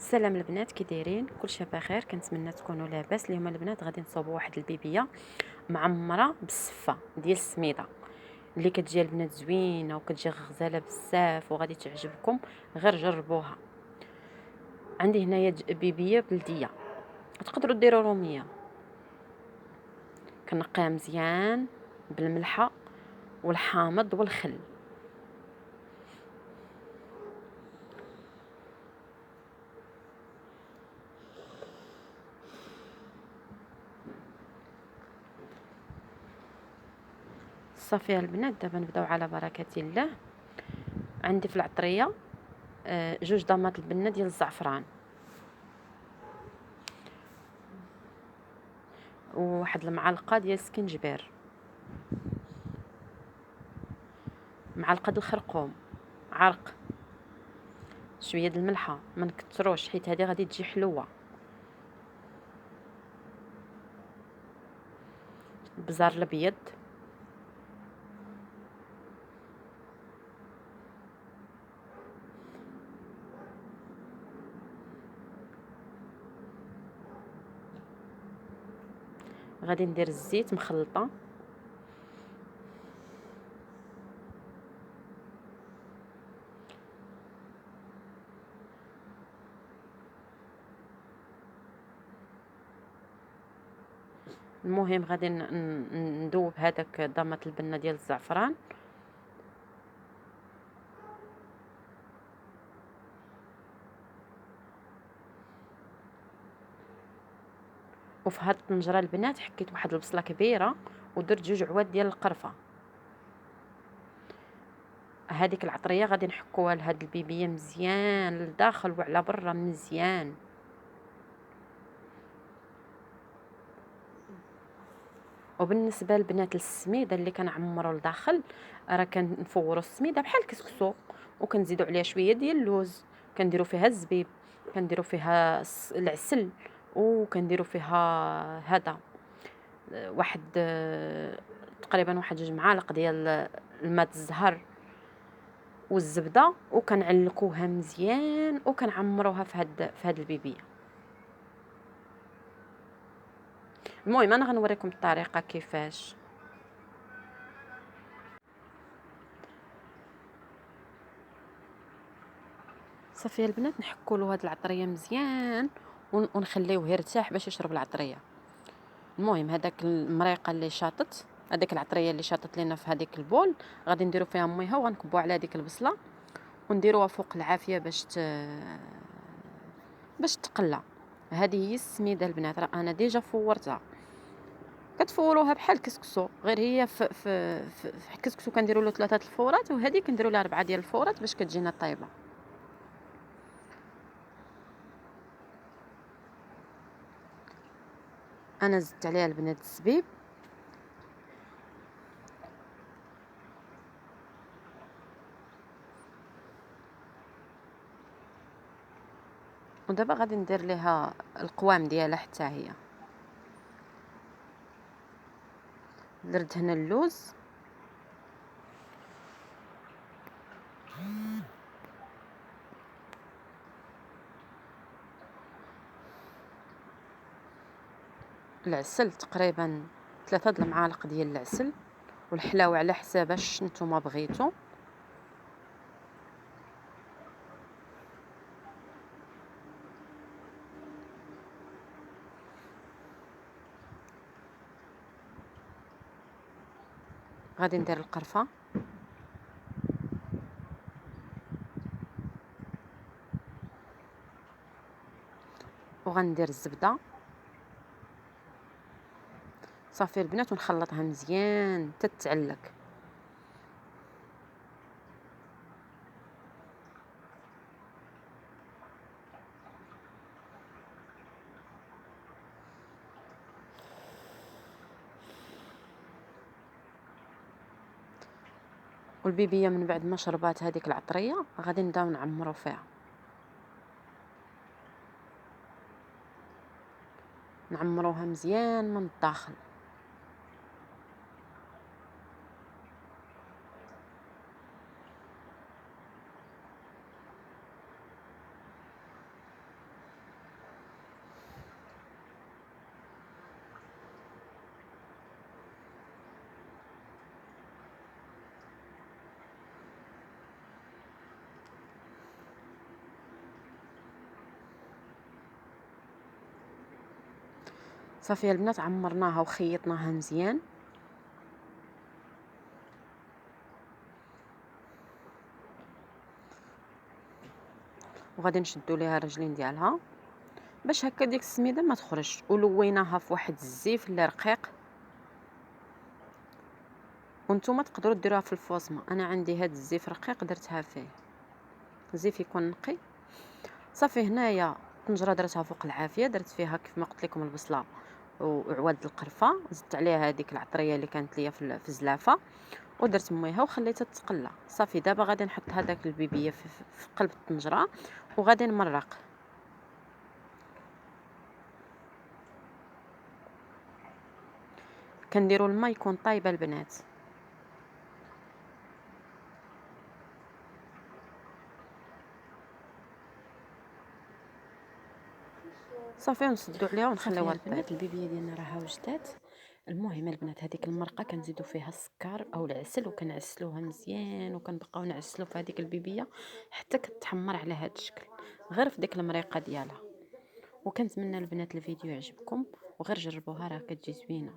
سلام البنات، كي دايرين؟ كلشي بخير. كنتمنى تكونوا لاباس. اليوم البنات غادي نصوبوا واحد البيبيه معمره بالسفه ديال السميده اللي كتجي البنات زوينه وكتجي غزاله بزاف وغادي تعجبكم. غير جربوها. عندي هنايا بيبيه بلديه، تقدروا ديروا روميه. كنقيها مزيان بالملحه والحامض والخل. صافي البنات، دابا نبداو على بركه الله. عندي في العطريه جوج ضمات البنه ديال الزعفران، وواحد المعلقه ديال السكنجبير، معلقه د الخرقوم، عرق، شويه د الملحه، ما نكثروش حيت هذه غادي تجي حلوه. البزار الابيض، غادي ندير الزيت مخلطه، المهم غادي ندوب هذاك ضمه البنه ديال الزعفران. وفي هاد الطنجره البنات حكيت واحد البصله كبيره ودرت جوج عواد ديال القرفه. هذيك العطريه غادي نحكوها لهاد البيبيه مزيان لداخل وعلى برا مزيان. وبالنسبه لبنات السميده اللي كنعمروا لداخل، راه كنفوروا السميده بحال الكسكسو وكنزيدوا عليها شويه ديال اللوز، كنديروا فيها الزبيب، كنديروا فيها العسل، وكنديروا فيها هذا واحد تقريبا واحد جوج معالق ديال الماء الزهر والزبده، وكنعلكوها مزيان وكنعمروها في هاد البيبيه. المهم انا غنوريكم الطريقه كيفاش. صافي البنات، نحكوا له هاد العطريه مزيان ونخليوه يرتاح باش يشرب العطريه. المهم هذاك المريقه اللي شاطت، هذيك العطريه اللي شاطت لينا في هذيك البول، غادي نديرو فيها ميها وغنكبوا على هذيك البصله ونديروها فوق العافيه باش تقلى. هذه هي السميده البنات، راه انا ديجا فورتها. كتفوروها بحال الكسكسو، غير هي في الكسكسو كنديروا له 3 الفورات، وهذه كنديروا لها 4 ديال الفورات باش كتجينا طيبه. انا زدت عليها البنات الزبيب، ودابا غادي ندير ليها القوام ديالها حتى هي. درت هنا اللوز، العسل تقريبا 3 د المعالق ديال العسل، والحلاوه على حساب اش نتوما بغيتو. غادي ندير القرفه، وغندير الزبده. صافي البنات، ونخلطها مزيان تتعلك. والبيبيه من بعد ما شربات هذيك العطريه غادي نبداو نعمرو فيها، نعمروها مزيان من الداخل. صافي البنات عمرناها وخيطناها مزيان. وغادي نشدو ليها الرجلين ديالها باش هكا ديك السميده ما تخرج، ولويناها في واحد الزيف اللي رقيق. وانتم تقدروا ديروها في الفوسمه، انا عندي هاد الزيف رقيق درتها فيه، الزيف يكون نقي. صافي هنايا الطنجره درتها فوق العافيه، درت فيها كيف ما قلت لكم البصله وعواد القرفه، زدت عليها هذيك العطريه اللي كانت ليا في الزلافه، ودرت ميها وخليتها تقلى. صافي دابا غادي نحط هذاك البيبيه في قلب الطنجره وغادي نمرق. كنديروا الماء يكون طايبه البنات. صافي نسدوا عليها ونخليوها البنات. البيبيه ديالنا راها وجدات. المهم البنات هذيك المرقه كنزيدوا فيها السكر او العسل وكنعسلوها مزيان، وكنبقاو نعسلوا في هذيك البيبيه حتى كتحمر على هذا الشكل، غير في ديك المريقه ديالها. وكنتمنى البنات الفيديو يعجبكم، وغير جربوها راه كتجي زوينه.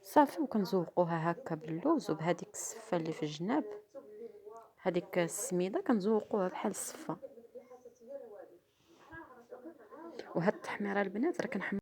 صافي وكنزوقوها هكا باللوز وبهذيك السفه اللي في الجناب، هذيك السميده كنزوقوها بحال السفه. وهاد التحميره البنات راه